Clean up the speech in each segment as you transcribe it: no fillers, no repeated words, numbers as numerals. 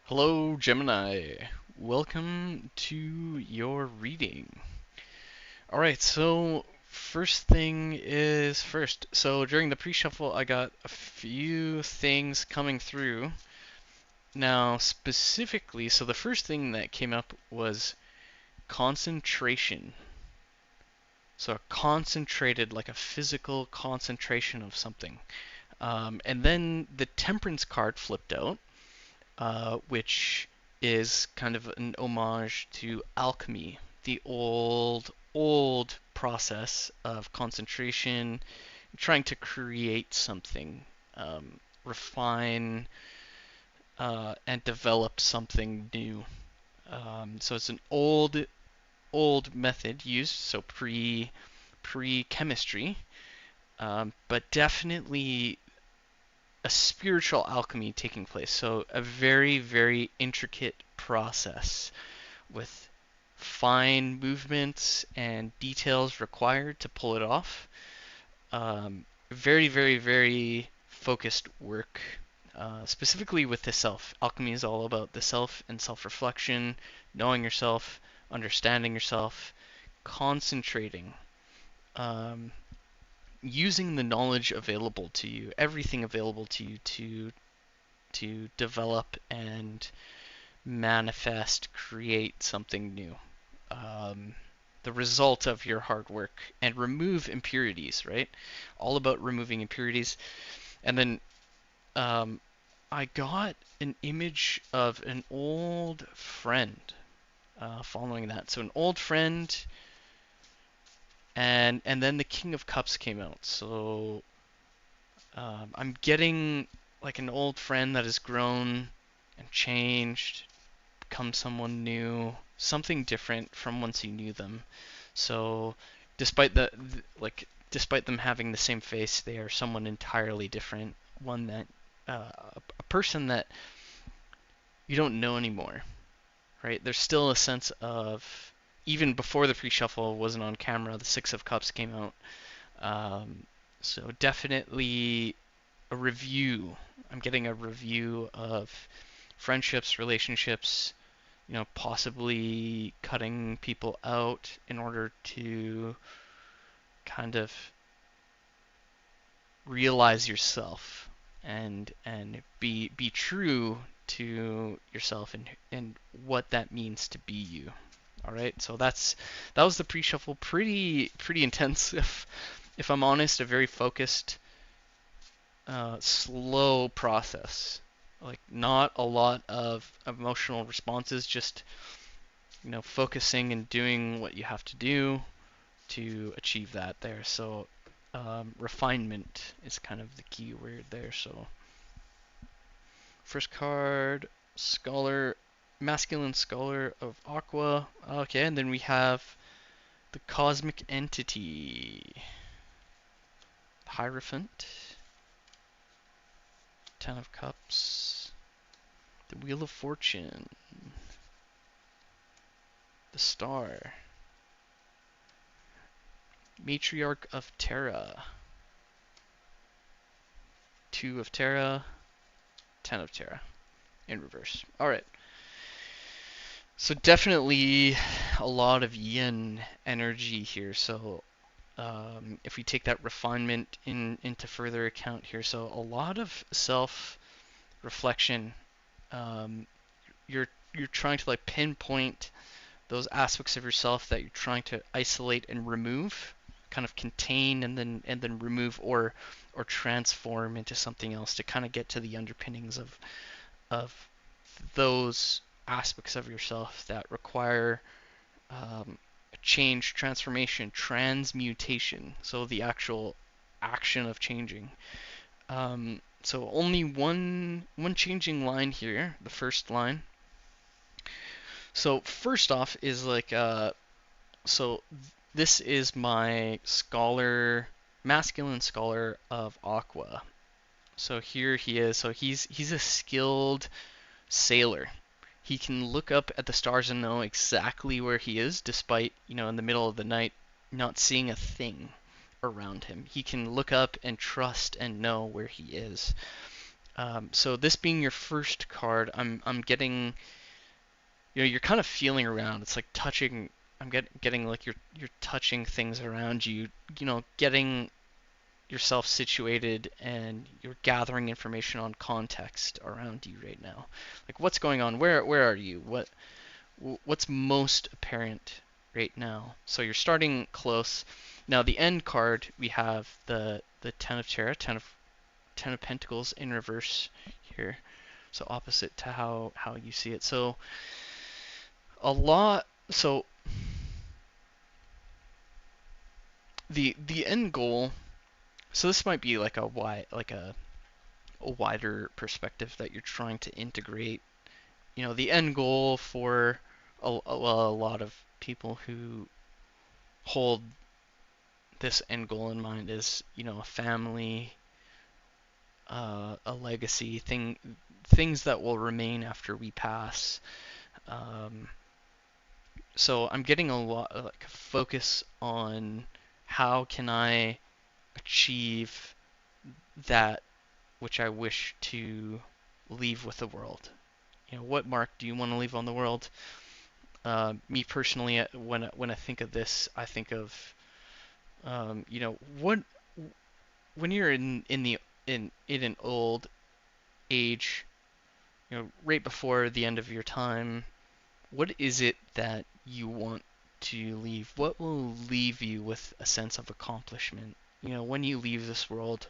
Hello, Gemini. Welcome to your reading. Alright, so first thing is first. So during the pre-shuffle, I got a few things coming through. Now, specifically, so the first thing that came up was concentration. So a concentrated, like a physical concentration of something. And then the Temperance card flipped out, which is kind of an homage to alchemy, the old process of concentration, trying to create something, refine, and develop something new. So it's an old method used, so pre chemistry, but definitely a spiritual alchemy taking place. So a very, very intricate process with fine movements and details required to pull it off. Very, very, very focused work, specifically with the self. Alchemy is all about the self and self-reflection, knowing yourself, understanding yourself, concentrating, um, using the knowledge available to you, everything available to you to develop and manifest, create something new. Um, the result of your hard work and remove impurities, right? All about removing impurities. And then um, I got an image of an old friend following that. So an old friend, and then the King of Cups came out. So I'm getting like an old friend that has grown and changed, become someone new, something different from once you knew them. So, despite despite them having the same face, they are someone entirely different. One that a person that you don't know anymore, right? There's still a sense of even before the pre-shuffle wasn't on camera, the Six of Cups came out. So definitely a review. I'm getting a review of friendships, relationships, possibly cutting people out in order to kind of realize yourself and be true to yourself and what that means to be you. All right, so that was the pre-shuffle. Pretty intense, if I'm honest. A very focused, slow process. Like not a lot of emotional responses, just focusing and doing what you have to do to achieve that there. So refinement is kind of the key word there. So first card, Scholar, Masculine Scholar of Aqua. Okay, and then we have the Cosmic Entity, Hierophant, Ten of Cups, the Wheel of Fortune, the Star, Matriarch of Terra, Two of Terra, Ten of Terra, in reverse. All right. So definitely a lot of yin energy here. So if we take that refinement into further account here, so a lot of self reflection. Um, you're trying to like pinpoint those aspects of yourself that you're trying to isolate and remove, kind of contain and then remove or transform into something else to kind of get to the underpinnings of those aspects of yourself that require change, transformation, transmutation. So the actual action of changing. So only one changing line here. The first line. So first off is like so this is my scholar, masculine scholar of Aqua. So here he is. So he's a skilled sailor. He can look up at the stars and know exactly where he is, despite, in the middle of the night, not seeing a thing around him. He can look up and trust and know where he is. So this being your first card, I'm getting, you're kind of feeling around. It's like touching. I'm getting like you're touching things around you. Getting yourself situated, and you're gathering information on context around you right now. Like what's going on? Where are you? What's most apparent right now? So you're starting close. Now the end card, we have the Ten of Terra, Ten of Pentacles in reverse here. So opposite to how you see it. So a lot. So the end goal. So this might be like a wider perspective that you're trying to integrate. The end goal for a lot of people who hold this end goal in mind is, a family, a legacy, things that will remain after we pass. Um, so I'm getting a lot like focus on how can I achieve that which I wish to leave with the world. What mark do you want to leave on the world? Me personally, when I think of this, I think of, what when you're in an old age, right before the end of your time, what is it that you want to leave? What will leave you with a sense of accomplishment? When you leave this world,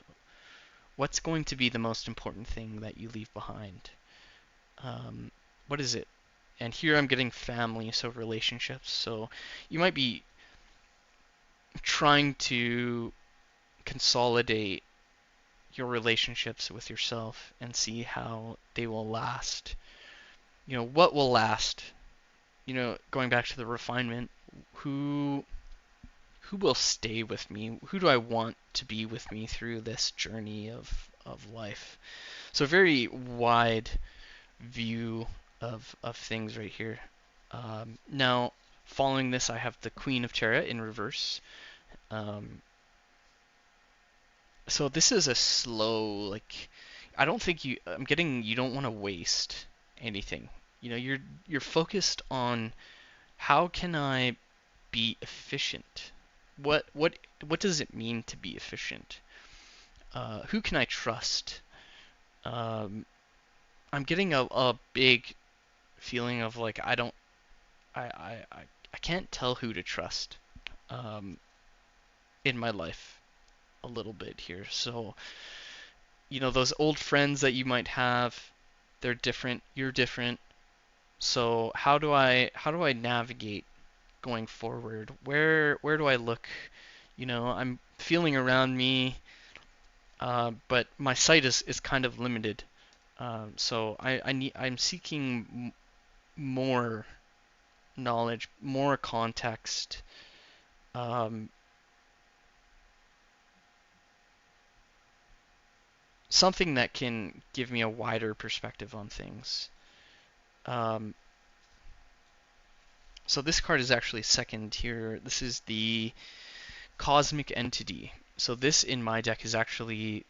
what's going to be the most important thing that you leave behind? Um, what is it? And here I'm getting family, so relationships. So you might be trying to consolidate your relationships with yourself and see how they will last. What will last? Going back to the refinement, who who will stay with me? Who do I want to be with me through this journey of life? So very wide view of things right here. Now, following this, I have the Queen of Terra in reverse. Um, so this is a slow, like, I don't think I'm getting, you don't want to waste anything. You're focused on how can I be efficient? What does it mean to be efficient? Who can I trust? Um, I'm getting a big feeling of like I can't tell who to trust um, in my life a little bit here. So those old friends that you might have, they're different. You're different. So how do I navigate going forward? Where do I look? I'm feeling around me, but my sight is kind of limited. So I'm seeking more knowledge, more context, um, something that can give me a wider perspective on things. Um, so this card is actually second here. This is the Cosmic Entity. So this in my deck is actually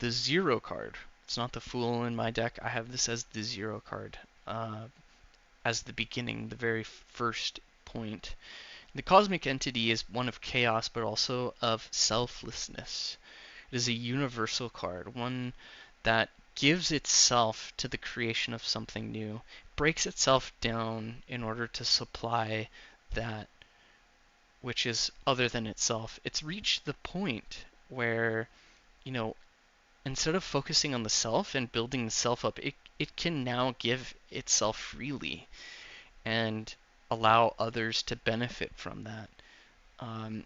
the Zero card. It's not the Fool in my deck. I have this as the Zero card, as the beginning, the very first point. The Cosmic Entity is one of chaos, but also of selflessness. It is a universal card, one that gives itself to the creation of something new, breaks itself down in order to supply that which is other than itself. It's reached the point where, you know, instead of focusing on the self and building the self up, it can now give itself freely and allow others to benefit from that.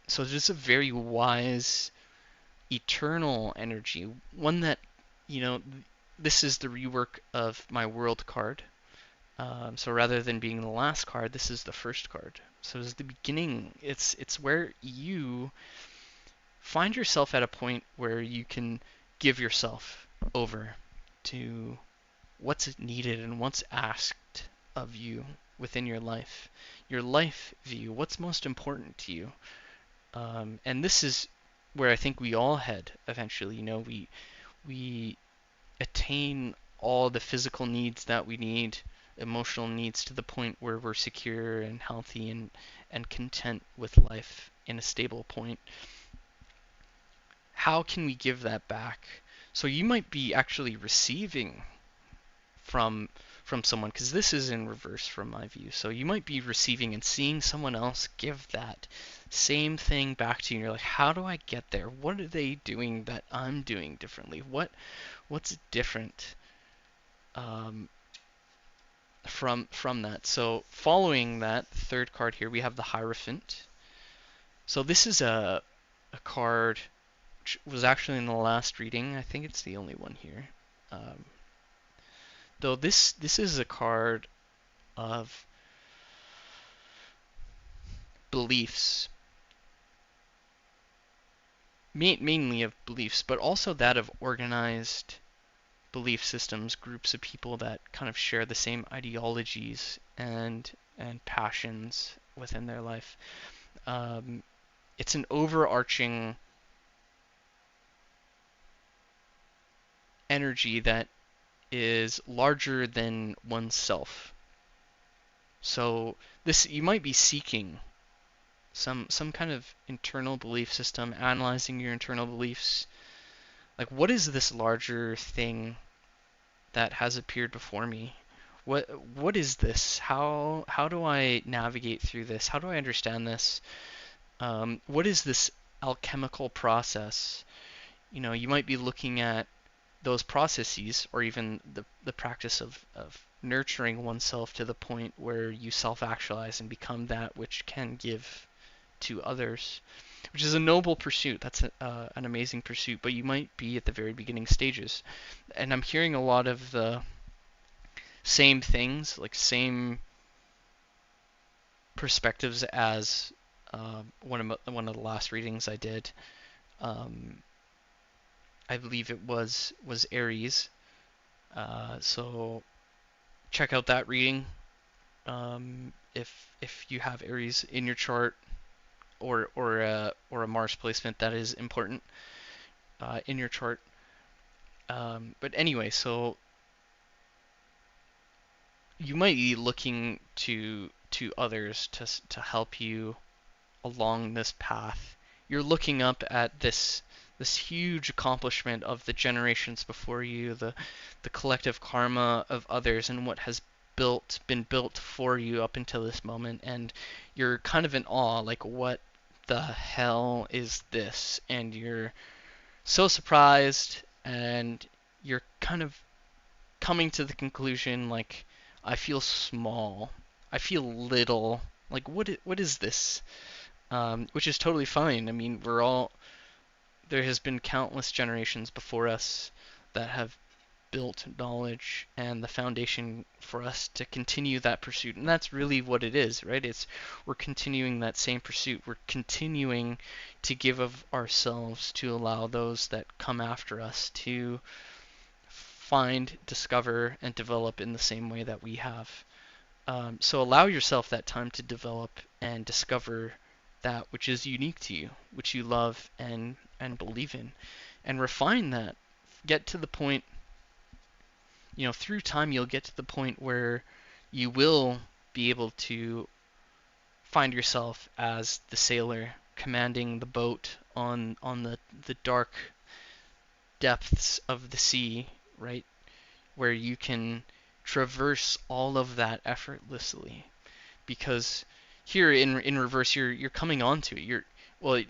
So it is a very wise, eternal energy, one that, you know, this is the rework of my world card. So rather than being the last card, this is the first card. So it's the beginning. It's where you find yourself at a point where you can give yourself over to what's needed and what's asked of you within your life view, what's most important to you. And this is where I think we all head eventually. We attain all the physical needs that we need, emotional needs, to the point where we're secure and healthy and content with life in a stable point, how can we give that back? So you might be actually receiving from from someone, because this is in reverse from my view. So you might be receiving and seeing someone else give that same thing back to you. And you're like, how do I get there? What are they doing that I'm doing differently? What's different um, from that? So following that third card here, we have the Hierophant. So this is a card which was actually in the last reading. I think it's the only one here. Um, though this is a card of beliefs, mainly of beliefs, but also that of organized belief systems, groups of people that kind of share the same ideologies and passions within their life. Um, it's an overarching energy that is larger than oneself. So this, you might be seeking some kind of internal belief system, analyzing your internal beliefs. Like, what is this larger thing that has appeared before me? What is this? How do I navigate through this? How do I understand this? What is this alchemical process? You know, you might be looking at those processes, or even the practice of nurturing oneself to the point where you self-actualize and become that which can give to others, which is a noble pursuit. That's an amazing pursuit, but you might be at the very beginning stages. And I'm hearing a lot of the same things, like same perspectives as one of the last readings I did. Um, I believe it was Aries. So check out that reading if you have Aries in your chart, or a Mars placement that is important in your chart. But anyway, so you might be looking to others to help you along this path. You're looking up at this huge accomplishment of the generations before you, the collective karma of others, and what has been built for you up until this moment, and you're kind of in awe, like, what the hell is this? And you're so surprised, and you're kind of coming to the conclusion, like, I feel small, I feel little, like, what is this? Which is totally fine. I mean, there has been countless generations before us that have built knowledge and the foundation for us to continue that pursuit. And that's really what it is, right? We're continuing that same pursuit. We're continuing to give of ourselves to allow those that come after us to find, discover, and develop in the same way that we have. So allow yourself that time to develop and discover that which is unique to you, which you love and believe in, and refine that. Get to the point, through time you'll get to the point where you will be able to find yourself as the sailor commanding the boat on the dark depths of the sea, right? Where you can traverse all of that effortlessly, because here in reverse you're coming onto it.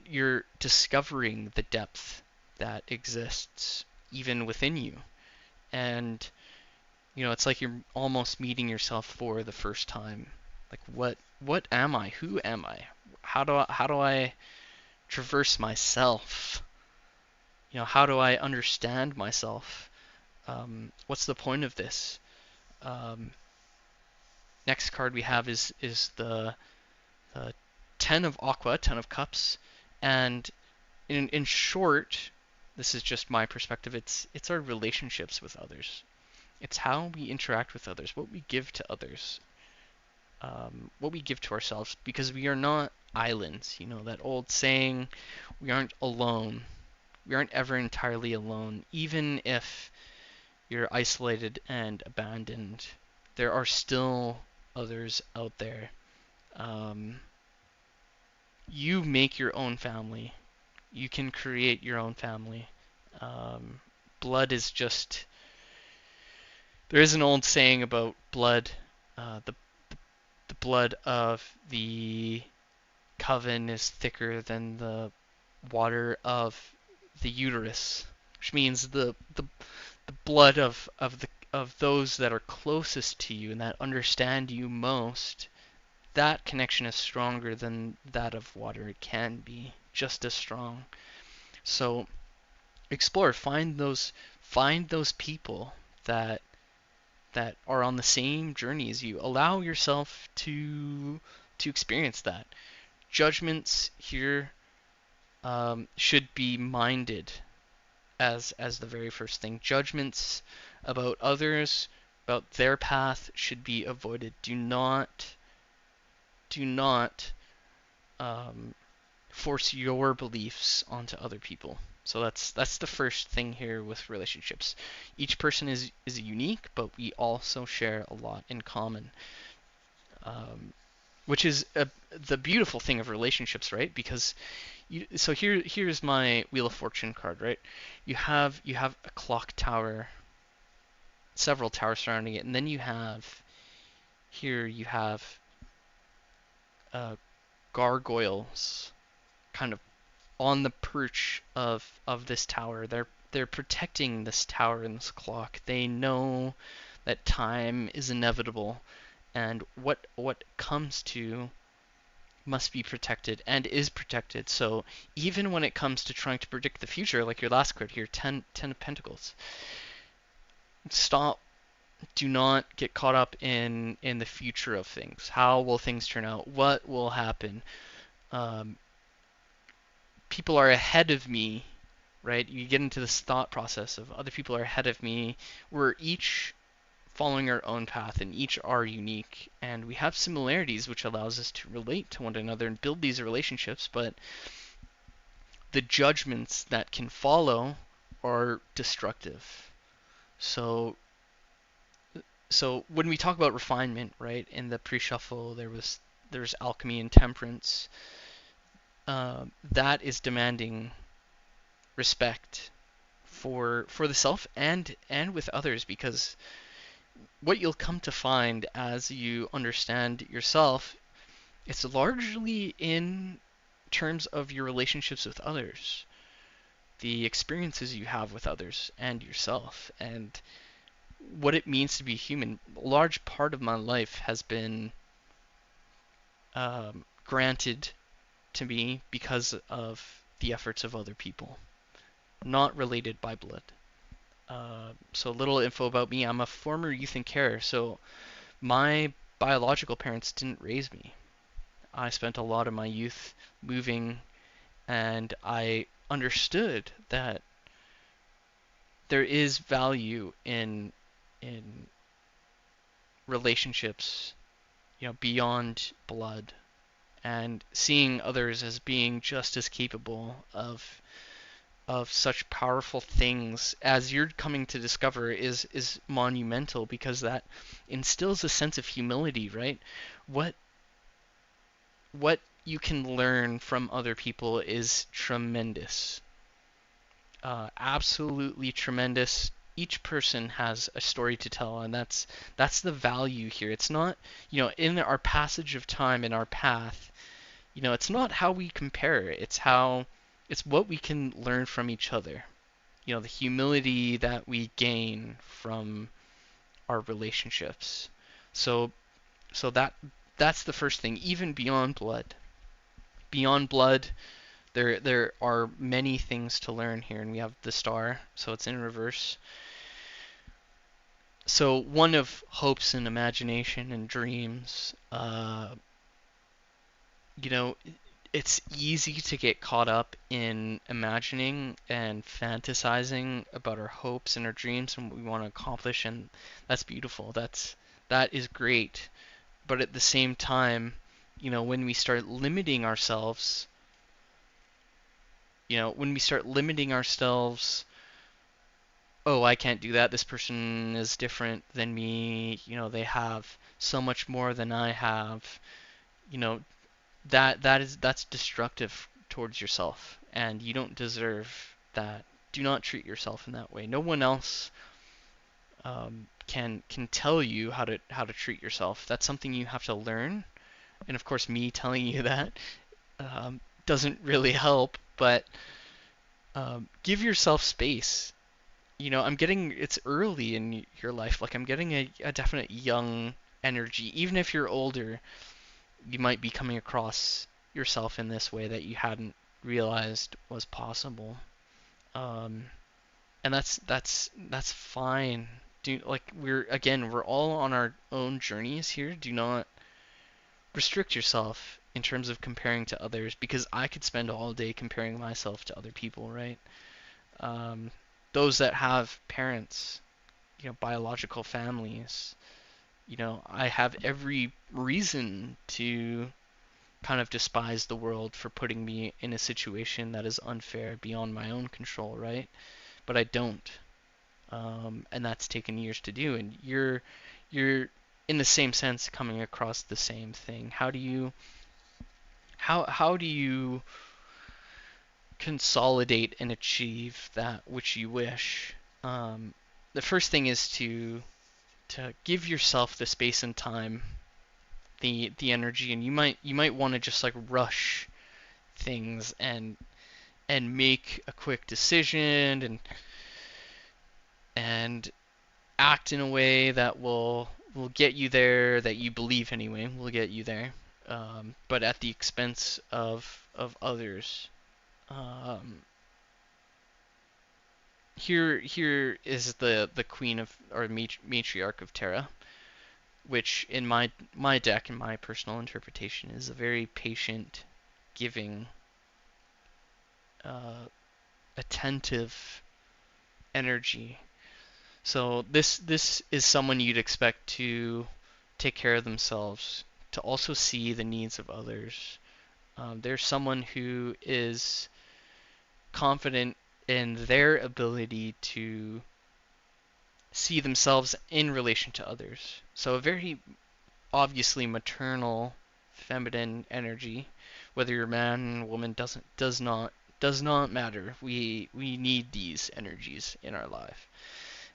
You're discovering the depth that exists even within you, and it's like you're almost meeting yourself for the first time. Like, what am I? Who am I? How do I traverse myself? How do I understand myself? What's the point of this? Um, Next card we have is the Ten of Aqua, Ten of Cups, and in short, this is just my perspective. It's our relationships with others. It's how we interact with others, what we give to others, what we give to ourselves, because we are not islands. That old saying, we aren't alone. We aren't ever entirely alone, even if you're isolated and abandoned, there are still others out there. Um, you make your own family. You can create your own family. Um, Blood is just. There is an old saying about blood. The blood of the coven is thicker than the water of the uterus, which means the blood of those that are closest to you and that understand you most, that connection is stronger than that of water. It can be just as strong. So explore, find those people that are on the same journey as you. Allow yourself to experience that. Judgments here should be minded as the very first thing. Judgments about others, about their path should be avoided. Do not um, force your beliefs onto other people. So that's the first thing here with relationships. Each person is unique, but we also share a lot in common, which is the beautiful thing of relationships, right? Because so here's my Wheel of Fortune card, right? You have a clock tower, several towers surrounding it, and then you have uh, gargoyles kind of on the perch of this tower. They're protecting this tower and this clock. They know that time is inevitable, and what comes to must be protected and is protected. So even when it comes to trying to predict the future, like your last card here, ten of Pentacles, stop. Do not get caught up in the future of things. How will things turn out? What will happen? Um, People are ahead of me, right? You get into this thought process of other people are ahead of me. We're each following our own path and each are unique, and we have similarities which allows us to relate to one another and build these relationships, but the judgments that can follow are destructive. So so when we talk about refinement, right, in the pre-shuffle there's alchemy and temperance. That is demanding respect for the self and with others, because what you'll come to find as you understand yourself, it's largely in terms of your relationships with others, the experiences you have with others and yourself, and what it means to be human. A large part of my life has been granted to me because of the efforts of other people, not related by blood. So a little info about me. I'm a former youth and carer. So my biological parents didn't raise me. I spent a lot of my youth moving, and I understood that there is value in relationships, beyond blood, and seeing others as being just as capable of such powerful things as you're coming to discover is monumental, because that instills a sense of humility, right? What what you can learn from other people is tremendous. Absolutely tremendous. Each person has a story to tell, and that's the value here. It's not, in our passage of time, in our path, it's not how we compare. It's what we can learn from each other. The humility that we gain from our relationships. So so that's the first thing, even beyond blood. Beyond blood, there are many things to learn here, and we have the star, so it's in reverse. So one of hopes and imagination and dreams, you know, it's easy to get caught up in imagining and fantasizing about our hopes and our dreams and what we want to accomplish, and that's beautiful. That is great. But at the same time, when we start limiting ourselves, when we start limiting ourselves oh, I can't do that. This person is different than me. They have so much more than I have. You know, that's destructive towards yourself, and you don't deserve that. Do not treat yourself in that way. No one else can tell you how to treat yourself. That's something you have to learn. And of course, me telling you that doesn't really help. But give yourself space. I'm getting it's early in your life. Like I'm getting a definite young energy. Even if you're older, you might be coming across yourself in this way that you hadn't realized was possible. Um, and that's fine. We're all on our own journeys here. Do not restrict yourself in terms of comparing to others, because I could spend all day comparing myself to other people, right? Um, those that have parents, biological families, I have every reason to kind of despise the world for putting me in a situation that is unfair beyond my own control, right? But I don't, and that's taken years to do. And you're in the same sense coming across the same thing. How do you consolidate and achieve that which you wish? Um, the first thing is to give yourself the space and time, the energy, and you might want to just like rush things and make a quick decision and act in a way that will get you there, that you believe anyway will get you there, but at the expense of others. Um, here is the queen of, or matriarch of Terra, which in my deck and my personal interpretation is a very patient, giving, uh, attentive energy. So this is someone you'd expect to take care of themselves, to also see the needs of others. There's someone who is confident in their ability to see themselves in relation to others. So a very obviously maternal, feminine energy. Whether you're man, woman, does not matter. We need these energies in our life.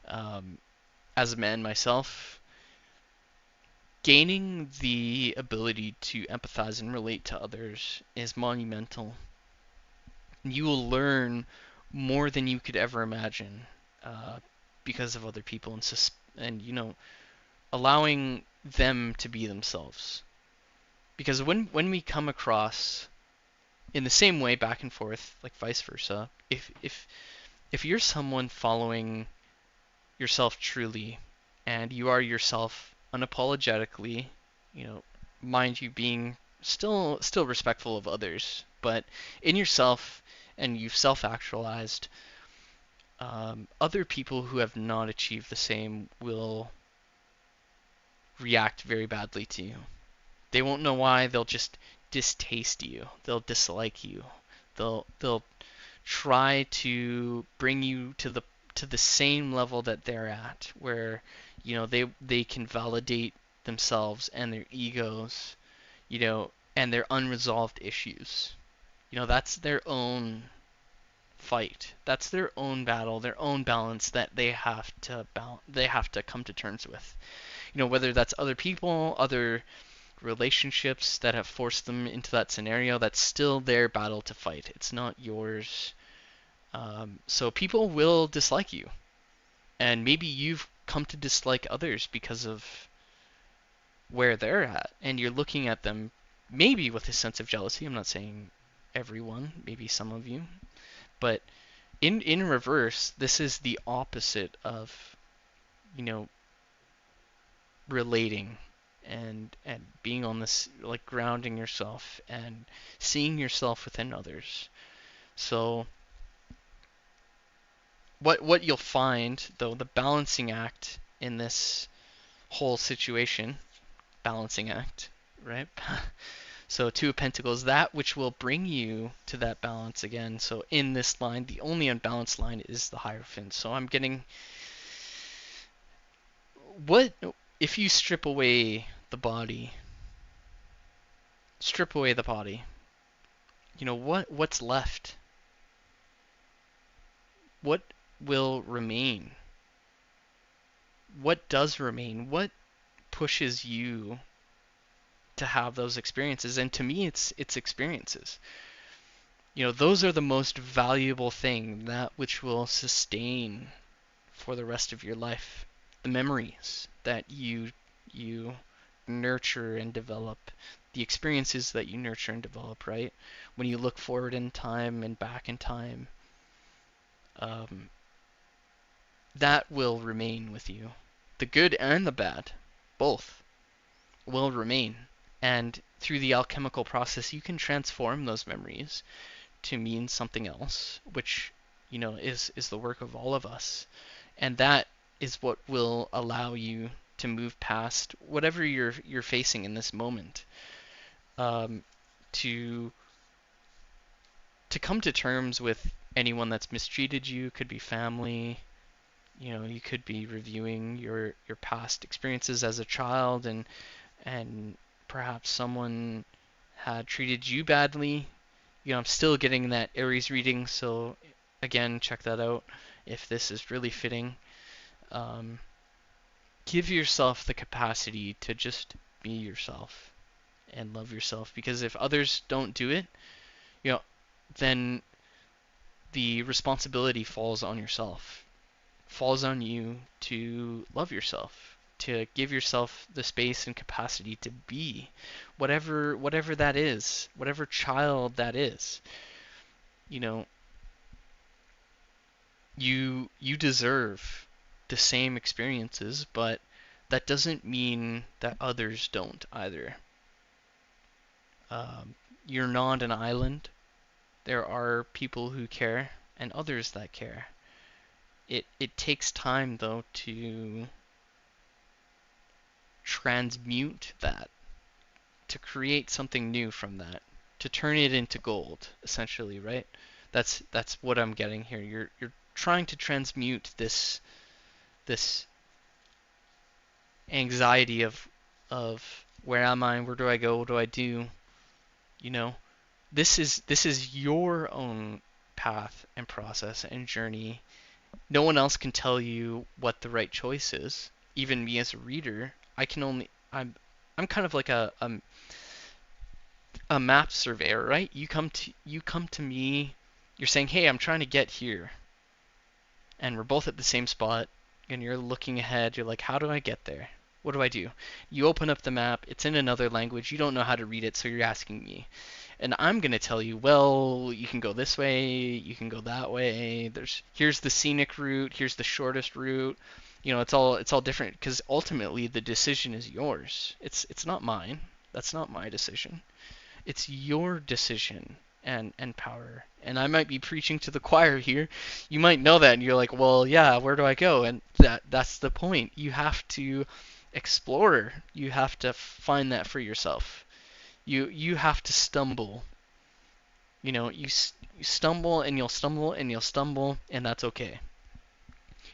Um, as a man myself, gaining the ability to empathize and relate to others is monumental. You will learn more than you could ever imagine, uh, because of other people, and allowing them to be themselves. Because when we come across in the same way back and forth, like vice versa, if you're someone following yourself truly, and you are yourself unapologetically, you know, mind you being still respectful of others, but in yourself, and you've self-actualized, other people who have not achieved the same will react very badly to you. They won't know why. They'll just distaste you. They'll dislike you. They'll try to bring you to the same level that they're at, where they can validate themselves and their egos, and their unresolved issues. That's their own fight. That's their own battle, their own balance that they have to come to terms with. Whether that's other people, other relationships that have forced them into that scenario, that's still their battle to fight. It's not yours. So people will dislike you, and maybe you've come to dislike others because of where they're at, and you're looking at them maybe with a sense of jealousy. I'm not saying everyone, maybe some of you, but in reverse, this is the opposite of you know relating and being on this, like, grounding yourself and seeing yourself within others. So what you'll find, though, the balancing act in this whole situation, balancing act, right? So Two of Pentacles, that which will bring you to that balance again. So in this line, the only unbalanced line is the Hierophant. So I'm getting, what if you strip away the body, what's left? What will remain? What does remain? What pushes you to have those experiences? And to me, it's experiences. Those are the most valuable thing, that which will sustain for the rest of your life. The memories that you nurture and develop, the experiences that you nurture and develop, right? When you look forward in time and back in time, um, that will remain with you. The good and the bad, both, will remain. And through the alchemical process, you can transform those memories to mean something else, which is the work of all of us. And that is what will allow you to move past whatever you're facing in this moment, um, to to come to terms with anyone that's mistreated you. Could be family. You could be reviewing your past experiences as a child, and perhaps someone had treated you badly. I'm still getting that Aries reading, so again, check that out if this is really fitting. Um, Give yourself the capacity to just be yourself and love yourself, because if others don't do it, you know, then the responsibility falls on yourself, falls on you to love yourself, to give yourself the space and capacity to be whatever that is, whatever child that is. You know, you deserve the same experiences, but that doesn't mean that others don't either. Um, you're not an island. There are people who care and others that care. It takes time though to transmute that, to create something new from that, to turn it into gold, essentially, right? That's what I'm getting here. You're trying to transmute this anxiety of where am I, where do I go, what do I do? You know, this is your own path and process and journey. No one else can tell you what the right choice is. Even me as a reader, I'm kind of like a map surveyor, right? You come to me, you're saying, "Hey, I'm trying to get here." And we're both at the same spot, and you're looking ahead. You're like, "How do I get there? What do I do?" You open up the map, it's in another language. You don't know how to read it, so you're asking me. And I'm going to tell you, well, you can go this way, you can go that way. Here's the scenic route, here's the shortest route. It's all different, because ultimately the decision is yours. It's not mine. That's not my decision. It's your decision and power. And I might be preaching to the choir here. You might know that, and you're like, "Well, yeah, where do I go?" And that's the point. You have to explore. You have to find that for yourself. You have to stumble. You stumble and you'll stumble and you'll stumble, and that's okay.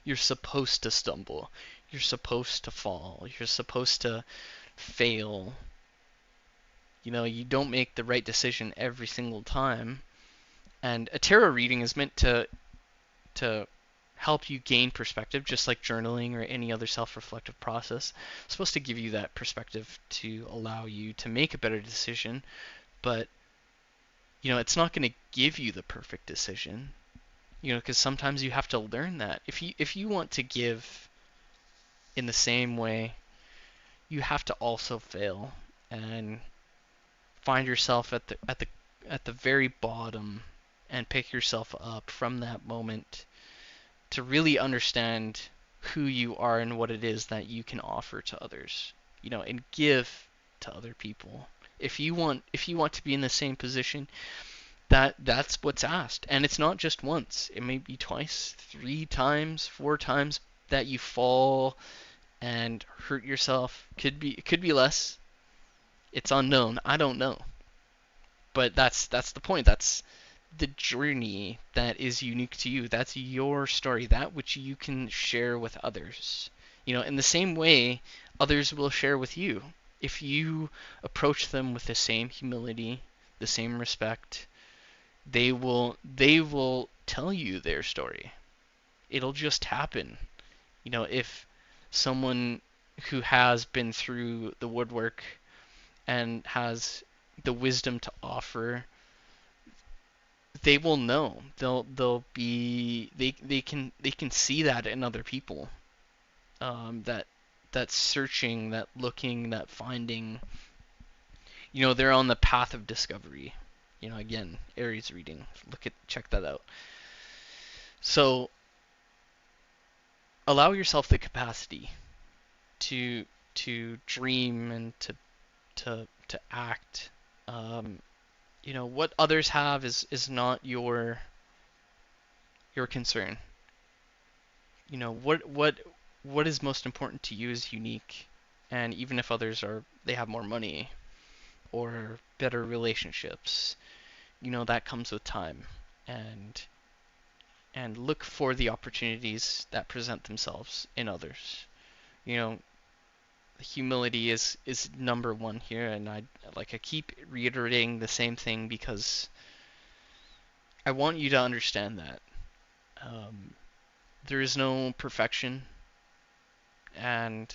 You're supposed to stumble. You're supposed to fall. You're supposed to fail. You don't make the right decision every single time. And a tarot reading is meant to help you gain perspective, just like journaling or any other self-reflective process. It's supposed to give you that perspective to allow you to make a better decision, but it's not going to give you the perfect decision. Because sometimes you have to learn that. If you want to give in the same way, you have to also fail and find yourself at the very bottom and pick yourself up from that moment to really understand who you are and what it is that you can offer to others, and give to other people. If you want to be in the same position, that's what's asked. And it's not just once. It may be twice, 3 times, 4 times that you fall and hurt yourself. It could be less. It's unknown. I don't know. But that's the point. That's the journey that is unique to you. That's your story, that which you can share with others. In the same way, others will share with you. If you approach them with the same humility, the same respect, they will tell you their story. It'll just happen. If someone who has been through the woodwork and has the wisdom to offer, they will know. They can see that in other people. That searching, that looking, that finding. They're on the path of discovery. Again, Aries reading. Check that out. So allow yourself the capacity to dream and to act. What others have is not your concern. What is most important to you is unique. And even if they have more money or better relationships, that comes with time. And look for the opportunities that present themselves in others. You know, Humility is number one here, and I keep reiterating the same thing because I want you to understand that there is no perfection, and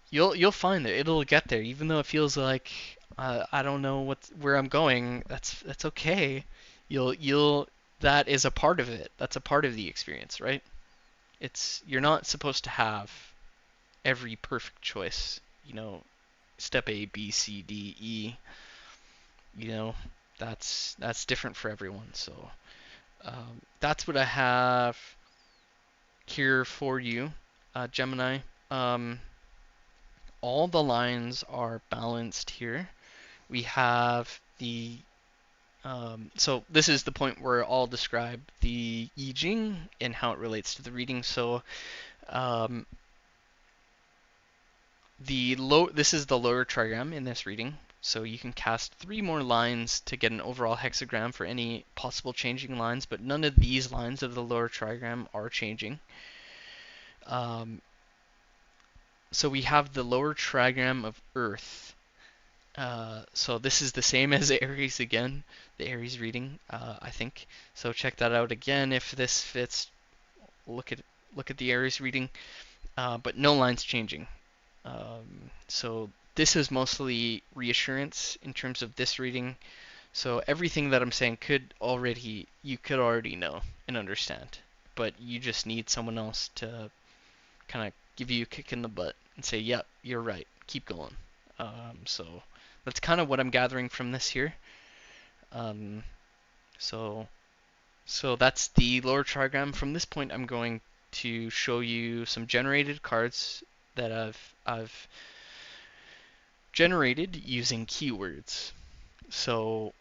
you'll find that it'll get there, even though it feels like I don't know where I'm going. That's okay. You'll that is a part of it. That's a part of the experience, right? You're not supposed to have every perfect choice. Step A, B, C, D, E. You know, that's different for everyone. So that's what I have here for you, Gemini. Um, all the lines are balanced here. We have so this is the point where I'll describe the I Ching and how it relates to the reading. So um, this is the lower trigram in this reading. So you can cast 3 more lines to get an overall hexagram for any possible changing lines, but none of these lines of the lower trigram are changing. So we have the lower trigram of Earth. So this is the same as Aries again, the Aries reading, I think. So check that out again if this fits. Look at the Aries reading, but no lines changing. So this is mostly reassurance in terms of this reading. So everything that I'm saying you could already know and understand, but you just need someone else to kind of give you a kick in the butt and say, "Yep, you're right. Keep going." So that's kind of what I'm gathering from this here. Um, so that's the lower trigram. From this point, I'm going to show you some generated cards that I've generated using keywords. So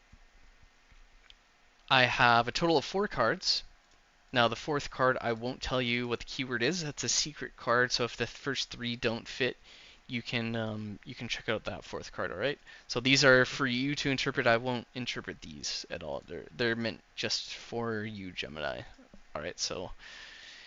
I have a total of 4 cards. Now the 4th card, I won't tell you what the keyword is. That's a secret card. So if the first 3 don't fit, you can check out that 4th card. All right. So these are for you to interpret. I won't interpret these at all. They're meant just for you, Gemini. All right. So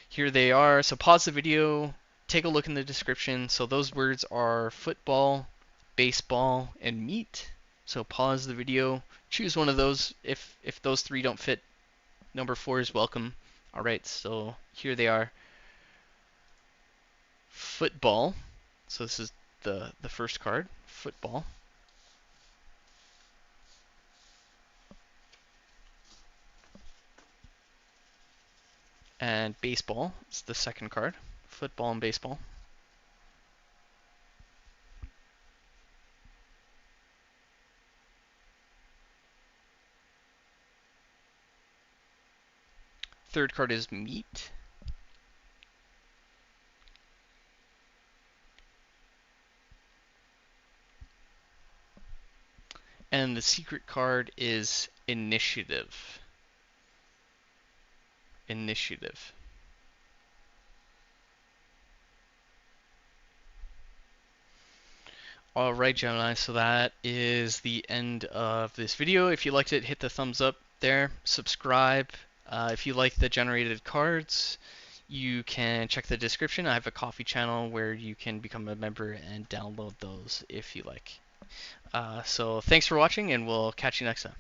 here they are. So pause the video. Take a look in the description. So those words are football, baseball, and meat. So pause the video. Choose one of those. If those 3 don't fit, number 4 is welcome. All right, so here they are. Football. So this is the first card, football. And baseball is the second card, football and baseball. Third card is meat. And the secret card is initiative. Initiative. All right, Gemini, so that is the end of this video. If you liked it, hit the thumbs up there, subscribe. If you like the generated cards, you can check the description. I have a coffee channel where you can become a member and download those if you like. So thanks for watching, and we'll catch you next time.